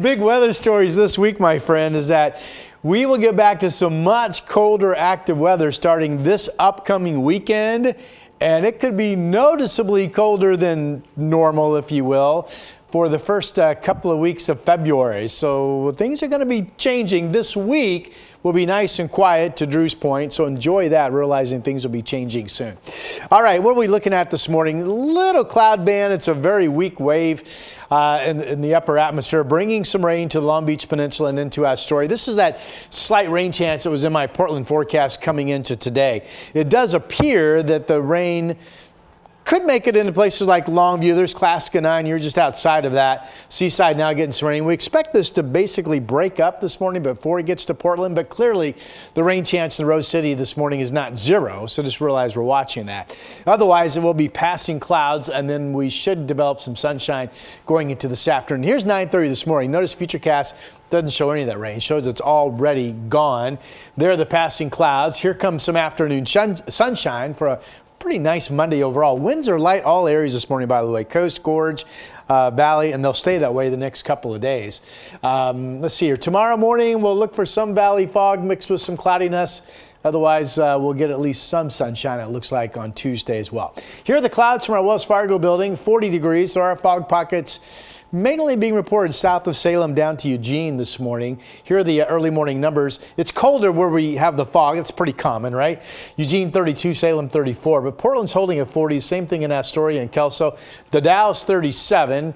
Big weather stories this week, my friend, is that we will get back to some much colder active weather starting this upcoming weekend, and it could be noticeably colder than normal, if you will, for the first couple of weeks of February. So things are going to be changing. This week will be nice and quiet, to Drew's point, so enjoy that, realizing things will be changing soon. All right, what are we looking at this morning? Little cloud band. It's a very weak wave in the upper atmosphere, bringing some rain to the Long Beach Peninsula and into Astoria. This is that slight rain chance that was in my Portland forecast coming into today. It does appear that the rain could make it into places like Longview. There's Classica 9. You're just outside of that. Seaside now getting some rain. We expect this to basically break up this morning before it gets to Portland, but clearly the rain chance in Rose City this morning is not zero, so just realize we're watching that. Otherwise, it will be passing clouds, and then we should develop some sunshine going into this afternoon. Here's 9:30 this morning. Notice Futurecast doesn't show any of that rain. It shows it's already gone. There are the passing clouds. Here comes some afternoon sunshine for a pretty nice Monday overall. Winds are light all areas this morning, by the way. Coast, Gorge, Valley, and they'll stay that way the next couple of days. Let's see here. Tomorrow morning, we'll look for some valley fog mixed with some cloudiness. Otherwise, we'll get at least some sunshine, it looks like, on Tuesday as well. Here are the clouds from our Wells Fargo building, 40 degrees. There are fog pockets mainly being reported south of Salem down to Eugene this morning. Here are the early morning numbers. It's colder where we have the fog. It's pretty common, right? Eugene 32, Salem 34, but Portland's holding at 40. Same thing in Astoria and Kelso. The Dow's 37.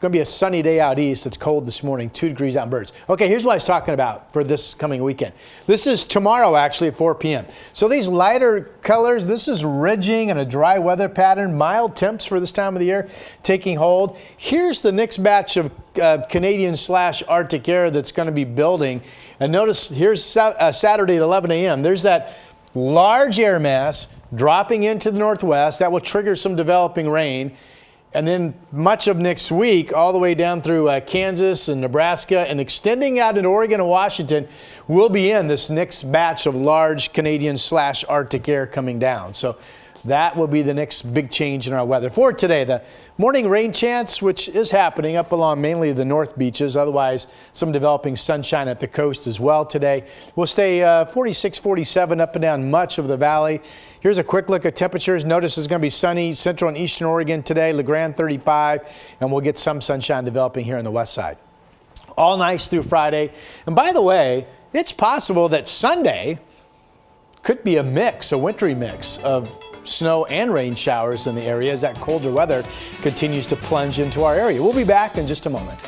Going to be a sunny day out east. It's cold this morning, 2 degrees out in Birds. Okay, here's what I was talking about for this coming weekend. This is tomorrow, actually, at 4 p.m. So these lighter colors, this is ridging and a dry weather pattern. Mild temps for this time of the year taking hold. Here's the next batch of Canadian/Arctic air that's going to be building. And notice here's Saturday at 11 a.m. There's that large air mass dropping into the northwest. That will trigger some developing rain. And then much of next week, all the way down through Kansas and Nebraska and extending out into Oregon and Washington, we'll be in this next batch of large Canadian/Arctic air coming down. So that will be the next big change in our weather. For today, the morning rain chance, which is happening up along mainly the north beaches. Otherwise, some developing sunshine at the coast as well today. We'll stay 46, 47 up and down much of the valley. Here's a quick look at temperatures. Notice it's going to be sunny central and eastern Oregon today. La Grande 35, and we'll get some sunshine developing here on the west side. All nice through Friday. And by the way, it's possible that Sunday could be a mix, a wintry mix of snow and rain showers in the area as that colder weather continues to plunge into our area. We'll be back in just a moment.